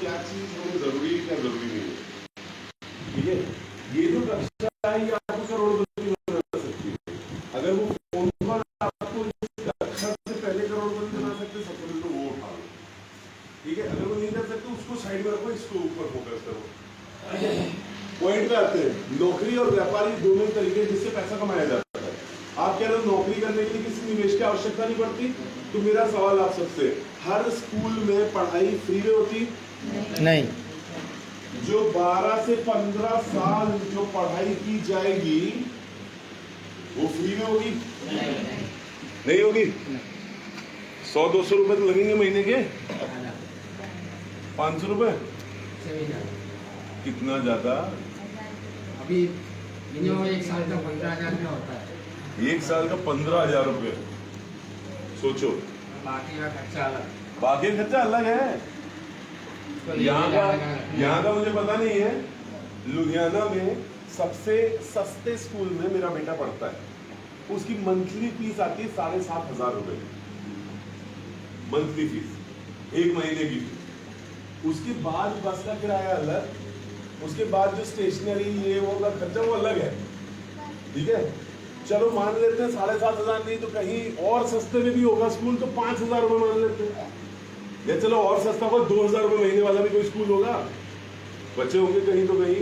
क्या चीज हमें जरूरी है क्या जरूरी नहीं है। ठीक है, ये जो कक्षा है ये आपको करोड़पति बना सकती है। अगर वो फोन पर आपको कक्षा से पहले करोड़पति बना सकते सबसे पहले तो वो उठा लो। ठीक है, अगर वो नहीं कर सकते उसको साइड में रखो, इसको ऊपर फोकस करो। पॉइंट पे आते हैं, नौकरी और व्यापारी दोनों तरीके जिससे पैसा कमाया जाता है। आप कह रहे हो नौकरी करने के लिए किसी निवेश की आवश्यकता नहीं पड़ती, तो मेरा सवाल आप सबसे, हर स्कूल में पढ़ाई फ्री में होती? नहीं। जो 12 से 15 साल जो पढ़ाई की जाएगी वो फ्री में होगी? नहीं होगी। 100-200 रुपए तो लगेंगे महीने के, 500 रुपए, कितना ज्यादा? अभी मिनिमम 1 साल का 15,000 में होता है। 1 साल का 15,000 रुपए, सोचो। बाकी का खर्चा अलग, बाकी खर्चा अलग है। यहाँ का मुझे पता नहीं है। लुधियाना में सबसे सस्ते स्कूल में मेरा बेटा पढ़ता है, उसकी मंथली फीस आती है 7,500 रुपए, मंथली फीस, 1 महीने की फीस। उसके बाद बस का किराया अलग, उसके बाद जो स्टेशनरी ये वो का खर्चा वो अलग है। ठीक है, चलो मान लेते हैं 7,500 नहीं तो कहीं और सस्ते में भी होगा स्कूल, तो 5,000 रुपए मान लेते हैं। या चलो और सस्ता होगा 2,000 रुपए महीने वाला भी कोई स्कूल होगा, बच्चे होंगे कहीं तो कहीं।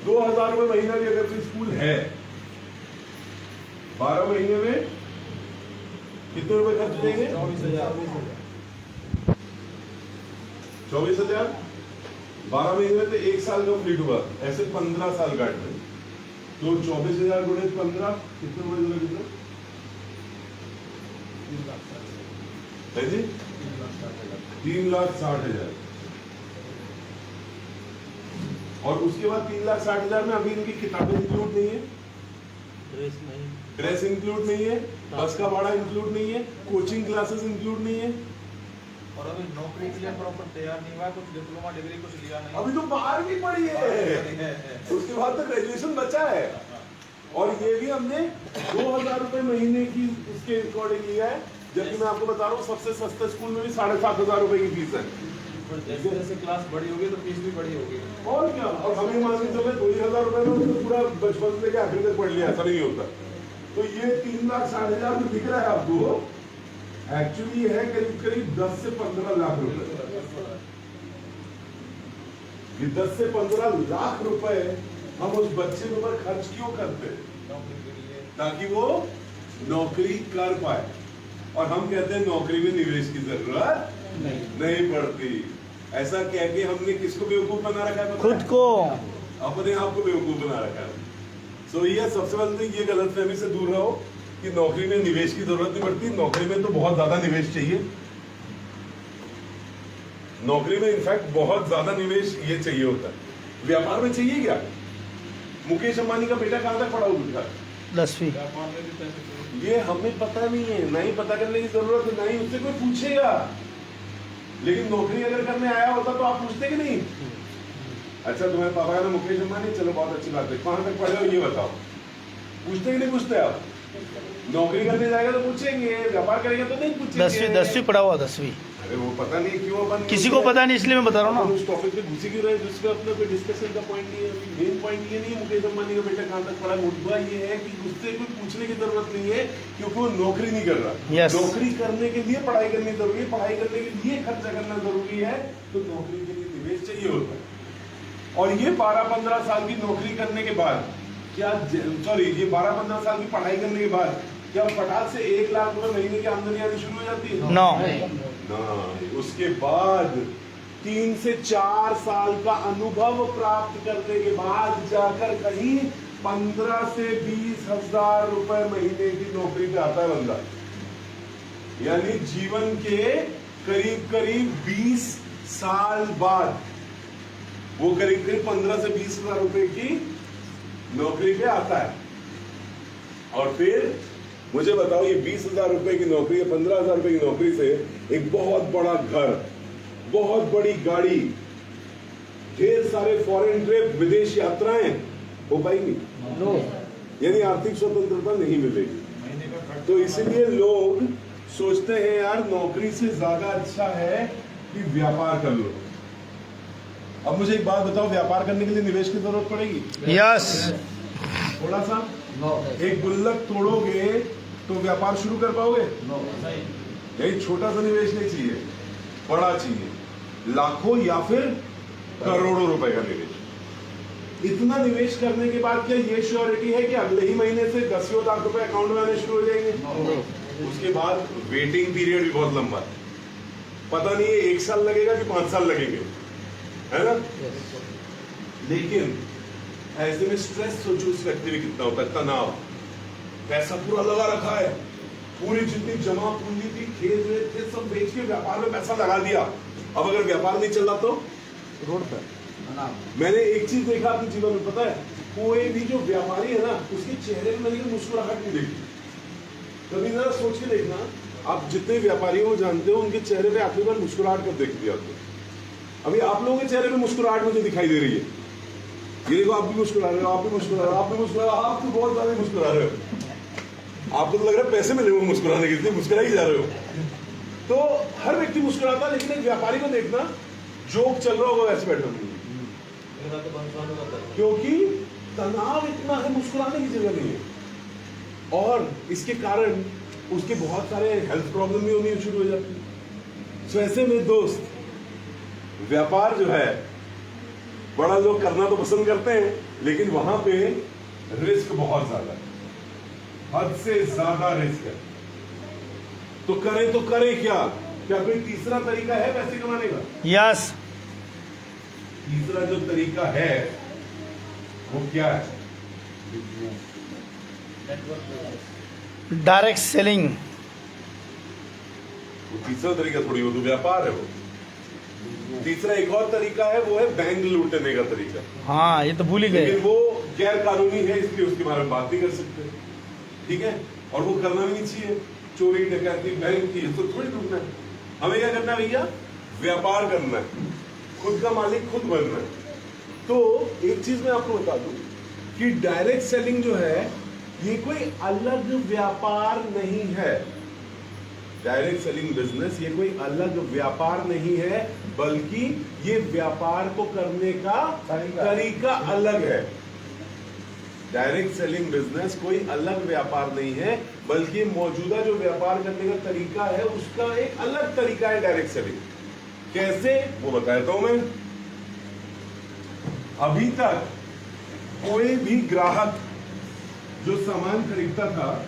2,000 रुपए महीना भी अगर कोई स्कूल है, 12 महीने में कितने रुपए खर्च देंगे? 24,000। 12 महीने में तो 1 साल कंप्लीट हुआ, ऐसे 15 साल काट रहे तो 24,000 गुणे 15 कितने हुए? कितने है जी? 3,60,000। और उसके बाद 3,60,000 में अभी इनकी किताबें इंक्लूड नहीं है, ड्रेस इंक्लूड नहीं है, बस का भाड़ा इंक्लूड नहीं है, कोचिंग क्लासेस इंक्लूड नहीं है। और अभी नौकरी के लिए प्रॉपर तैयार नहीं हुआ, कुछ डिप्लोमा डिग्री कुछ लिया नहीं, अभी तो 12वीं पढ़ी है, उसके बाद तो ग्रेजुएशन बचा है। और ये भी हमने 2,000 रुपए महीने की उसके अकॉर्डिंग लिया है, जबकि मैं आपको बता रहा हूँ सबसे सस्ते स्कूल में भी 7,500 रुपए की फीस है। जैसे जैसे क्लास बड़ी होगी तो फीस भी बड़ी होगी। और क्या, और हमें मान के चले 2,000 रुपए में पूरा बचपन से लेकर आखिर तक पढ़ लिया, ऐसा नहीं होता। तो ये 3,60,000 में दिख रहा है आपको, एक्चुअली है करीब करीब 10 से 15 लाख रुपए। ये 10 से 15 लाख रुपए हम उस बच्चे के ऊपर खर्च क्यों करते हैं? ताकि वो नौकरी कर पाए। और हम कहते हैं नौकरी में निवेश की जरूरत नहीं पड़ती। ऐसा कह के हमने किसको बेवकूफ बना रखा है? खुद को, अपने आप को बेवकूफ बना रखा है। सो ये सबसे पहले तो ये गलतफहमी से दूर रहो कि नौकरी में निवेश की जरूरत नहीं पड़ती। नौकरी में तो बहुत ज्यादा निवेश चाहिए, नौकरी में इनफैक्ट बहुत ज्यादा निवेश ये चाहिए होता है। व्यापार में चाहिए क्या? मुकेश अंबानी का बेटा कहां तक पढ़ा हुआ? 10वीं। ये हमें पता नहीं है, ना ही पता करने की जरूरत है, ना ही उससे कोई पूछेगा। लेकिन नौकरी अगर करने आया होता तो आप पूछते कि नहीं? अच्छा तुम्हारे पापा का नाम मुकेश अंबानी, चलो बहुत अच्छी बात है, कहां तक पढ़े हो ये बताओ। पूछते कि नहीं पूछते? आप नौकरी करने जाएगा तो पूछेंगे, व्यापार करेगा तो नहीं पूछेंगे। 10वीं पढ़ा हुआ, 10वीं। अरे वो पता नहीं क्यों अपन किसी को पता नहीं, इसलिए मैं बता रहा हूँ ना। उस टॉपिक पे घुसी क्यों रहे जिसमें अपना कोई डिस्कशन का पॉइंट नहीं है। मेन पॉइंट ये नहीं है मुकेश अंबानी का बेटा कहां तक पढ़ा। मुद्दा ये है कि उससे कोई पूछने की जरूरत नहीं है क्योंकि वो नौकरी नहीं कर रहा। Yes. नौकरी करने के लिए पढ़ाई करनी जरूरी है, पढ़ाई करने के लिए खर्चा करना जरूरी है, तो नौकरी के लिए निवेश चाहिए होता है। और ये 12-15 साल की नौकरी करने के बाद क्या, सॉरी ये 12-15 साल की पढ़ाई करने के बाद क्या फटाक से 1 लाख रुपए महीने की आमदनी आनी शुरू हो जाती है? नो। उसके बाद 3 से 4 साल का अनुभव प्राप्त करने के बाद जाकर कहीं 15 से 20,000 रुपए महीने की नौकरी पे आता है बंदा। यानी जीवन के करीब करीब 20 साल बाद वो करीब करीब 15 से 20,000 रुपए की नौकरी पे आता है। और फिर मुझे बताओ ये 20,000 रुपए की नौकरी या 15,000 रुपए की नौकरी से एक बहुत बड़ा घर, बहुत बड़ी गाड़ी, ढेर सारे फॉरेन ट्रिप, विदेश यात्राएं हो पाएंगी? यानी आर्थिक स्वतंत्रता नहीं मिलेगी। तो इसीलिए लोग सोचते हैं यार नौकरी से ज्यादा अच्छा है कि व्यापार कर लो। अब मुझे एक बात बताओ, व्यापार करने के लिए निवेश की जरूरत पड़ेगी? यस। थोड़ा सा नो एक गुल्लक तोड़ोगे तो व्यापार शुरू कर पाओगे? यही छोटा सा निवेश नहीं चाहिए, बड़ा चाहिए, लाखों या फिर करोड़ों रुपए का निवेश। इतना निवेश करने के बाद क्या ये श्योरिटी है कि अगले ही महीने से 10 लाख रुपए अकाउंट में आने शुरू हो जाएंगे? उसके बाद वेटिंग पीरियड भी बहुत लंबा है, पता नहीं है 1 साल लगेगा कि 5 साल लगेंगे, है ना? लेकिन ऐसे में स्ट्रेस सोचो उस व्यक्ति में कितना होता है, तनाव, पैसा पूरा लगा रखा है, पूरी जितनी जमा पूंजी थी, खेत में थे, सब बेच के व्यापार में पैसा लगा दिया। अब अगर व्यापार नहीं चल रहा तो रोड पर। मैंने एक चीज देखा अपने जीवन में, पता है, कोई भी जो व्यापारी है ना, उसके चेहरे में मैंने मुस्कुराहट नहीं देखी। कभी जरा सोच के देखना, आप जितने व्यापारियों को जानते हो उनके चेहरे पे आखिरी बार मुस्कुराहट कब देखती है आपको? अभी आप लोगों के चेहरे पे मुस्कुराहट मुझे दिखाई दे रही है। ये देखो, आप भी मुस्कुरा रहे हो, आप भी मुस्कुरा रहे हो, आप भी मुस्कुरा रहे हो, आप तो बहुत ज्यादा मुस्कुरा रहे हो। आपको तो लग रहा है पैसे मिले हुए मुस्कुराने के, लिए मुस्कुरा ही जा रहे हो। तो हर व्यक्ति मुस्कुराता, लेकिन एक व्यापारी को देखना, जोक चल रहा होगा वैसे बैठा नहीं, क्योंकि तनाव इतना है, मुस्कुराने की जगह नहीं है। और इसके कारण उसके बहुत सारे हेल्थ प्रॉब्लम भी होनी शुरू हो जाती है। तो ऐसे में दोस्त, व्यापार जो है बड़ा लोग करना तो पसंद करते हैं, लेकिन वहां पे रिस्क बहुत ज्यादा है, हद से ज्यादा रिस्क है। तो करें क्या? क्या कोई तीसरा तरीका है पैसे कमाने का? यस। तीसरा जो तरीका है वो क्या है? Direct selling. वो तीसरा तरीका थोड़ी, हो तो व्यापार है वो। तीसरा एक और तरीका है, वो है बैंक लूटने का तरीका। हाँ, ये तो भूल ही गए। लेकिन वो गैर कानूनी है, इसलिए उसके बारे में बात नहीं कर सकते, ठीक है? और वो करना भी नहीं चाहिए। चोरी डकैती बैंक की तो थोड़ी लूटना है। हमें क्या करना है भैया? व्यापार करना है, खुद का मालिक खुद बनना है। तो एक चीज मैं आपको बता दूं कि डायरेक्ट सेलिंग जो है, ये कोई अलग व्यापार नहीं है। डायरेक्ट सेलिंग बिजनेस ये कोई अलग व्यापार नहीं है, बल्कि ये व्यापार को करने का तरीका अलग है। डायरेक्ट सेलिंग बिजनेस कोई अलग व्यापार नहीं है, बल्कि मौजूदा जो व्यापार करने का तरीका है, उसका एक अलग तरीका है डायरेक्ट सेलिंग। कैसे, वो बताता हूं मैं। अभी तक कोई भी ग्राहक जो सामान खरीदता था,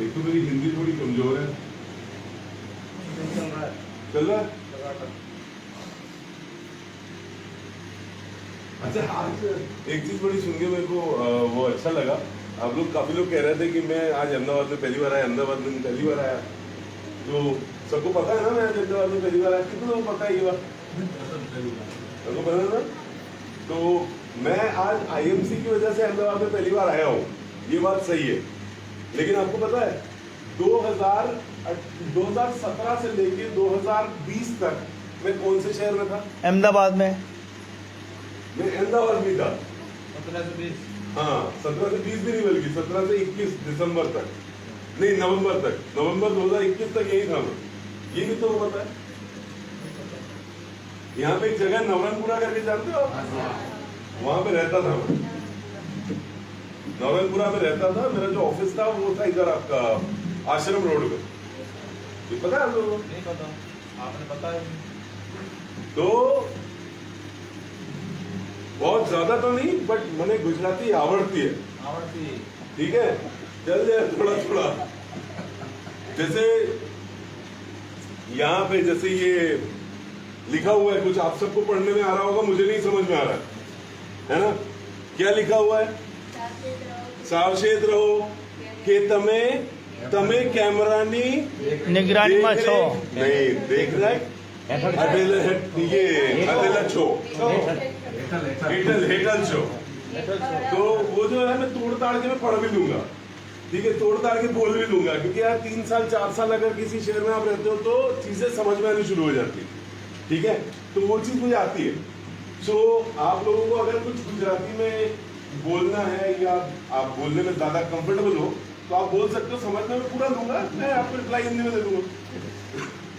एक तो मेरी हिंदी थोड़ी कमजोर है, चल रहा है? अच्छा, आज एक चीज बड़ी सुन के मेरे को वो अच्छा लगा। आप लोग, काफी लोग कह रहे थे कि मैं आज अहमदाबाद में पहली बार आया, अहमदाबाद में पहली बार आया। तो सबको पता है ना मैं आज अहमदाबाद में पहली बार आया? कितना लोगों को पता है ये बात? सबको पता है ना? तो मैं आज आईएमसी की वजह से अहमदाबाद में पहली बार आया हूँ, ये बात सही है। लेकिन आपको पता है 2017 से लेके 2020 तक मैं कौन से शहर में था? अहमदाबाद में। मैं अहमदाबाद में था। 17 से 20। हाँ, 17 से 20 भी नहीं, बल्कि 17 से 21 दिसंबर तक, नहीं नवंबर तक, नवंबर 2021 तक यही था मैं। ये भी तो पता है। यहाँ पे एक जगह नवरंगपुरा करके जानते हो आप? वहां पे रहता था मैं, नवरंगपुरा में रहता था। मेरा जो ऑफिस था वो था इधर आपका आश्रम रोड में। ये पता है आप लोगों को? नहीं पता, आपने बताया। तो बहुत ज्यादा तो नहीं, बट मैंने गुजराती आवड़ती है, ठीक है? चल जाए थोड़ा थोड़ा। जैसे यहाँ पे जैसे ये लिखा हुआ है, कुछ आप सबको पढ़ने में आ रहा होगा, मुझे नहीं समझ में आ रहा है ना? क्या लिखा हुआ है? सावचेत रहो कि तमे कैमरानी निगरानी में छो। नहीं देखना है, हेटल छो। तो वो जो है मैं तोड़ ताड़ के मैं पढ़ भी लूंगा, ठीक है? तोड़ ताड़ के बोल भी लूंगा, क्योंकि यार 3 साल 4 साल अगर किसी शहर में आप रहते हो तो चीजें समझ में आनी शुरू हो जाती है, ठीक है? तो वो चीज मुझे आती है। सो आप लोगों को अगर कुछ गुजराती में बोलना है या आप बोलने में ज्यादा कंफर्टेबल हो तो आप बोल सकते हो, समझने में पूरा दूंगा मैं, आपको रिप्लाई हिंदी में दे दूंगा,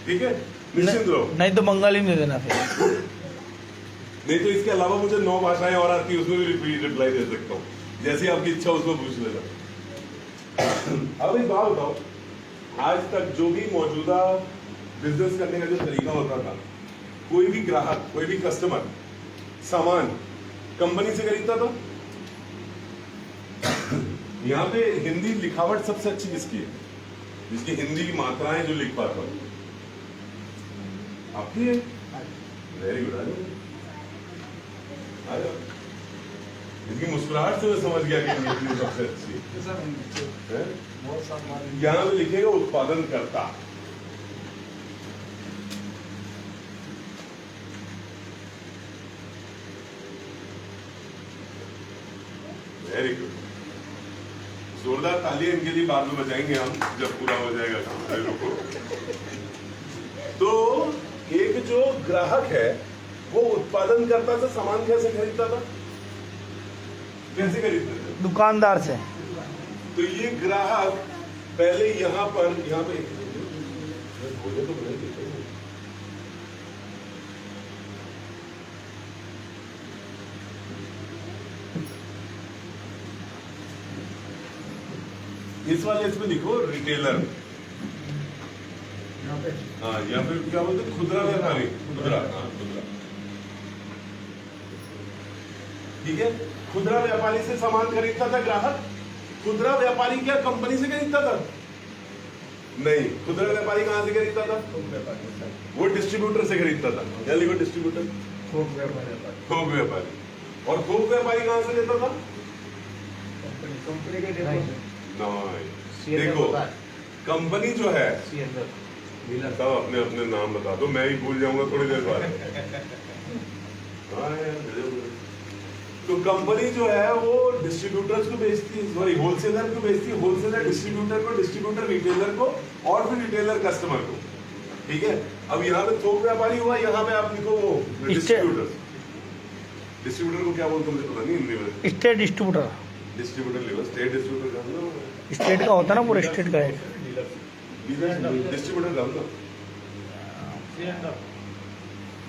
ठीक है? निश्चिंत रहो। नहीं तो बंगाली में दे देना फिर। नहीं तो इसके अलावा मुझे 9 भाषाएं और आती है, उसमें भी रिप्लाई दे सकता हूँ, जैसी आपकी इच्छा उसमें पूछ लेना। अब एक बात बताओ, आज तक जो भी मौजूदा बिजनेस करने का जो तरीका होता था, कोई भी ग्राहक, कोई भी कस्टमर सामान कंपनी से खरीदता था। यहाँ पे हिंदी लिखावट सबसे अच्छी किसकी है? जिसकी हिंदी की मात्राएं जो लिख पाता हूं आपकी है। Very good. आ जाओ। इसकी मुस्कुराहट से मैं समझ गया कि हिंदी सबसे अच्छी है। यहाँ पे लिखेगा उत्पादन करता। Very good. जोरदार तालियां इनके लिए बाद में बजाएंगे हम, जब पूरा हो जाएगा काम। तो एक जो ग्राहक है वो उत्पादन करता था, सामान कैसे खरीदता था? कैसे खरीदते थे? दुकानदार से। तो ये ग्राहक पहले यहाँ पे बोले तो बोले इस वाले इसमें लिखो रिटेलर। हाँ, या फिर क्या बोलते हैं, खुदरा व्यापारी। खुदरा, हाँ खुदरा, ठीक है। खुदरा व्यापारी से सामान खरीदता था ग्राहक। खुदरा व्यापारी क्या कंपनी से खरीदता था? नहीं, खुदरा व्यापारी कहां से खरीदता था? वो डिस्ट्रीब्यूटर से खरीदता था। क्या लिखो? डिस्ट्रीब्यूटर, थोक व्यापारी। और थोक व्यापारी कहां से लेता था? कंपनी के नहीं, देखो कंपनी जो है, सब अपने अपने नाम बता दो, मैं ही भूल जाऊंगा थोड़ी देर बाद। हाँ यार, तो कंपनी जो है वो डिस्ट्रीब्यूटर्स को बेचती है, सॉरी होलसेलर को बेचती है, होलसेलर डिस्ट्रीब्यूटर को, डिस्ट्रीब्यूटर रिटेलर को, और फिर रिटेलर कस्टमर को। ठीक है। अब यहाँ पे थोक व्यापारी हुआ, यहाँ पे आप लिखो वो डिस्ट्रीब्यूटर। डिस्ट्रीब्यूटर को क्या बोलते हैं मुझे पता नहीं हिंदी में। State distributor. Distributor level, state distributor जानते हो? स्टेट का होता है ना, पूरे स्टेट का है। डिस्ट्रीब्यूटर जानते हो? सी एंड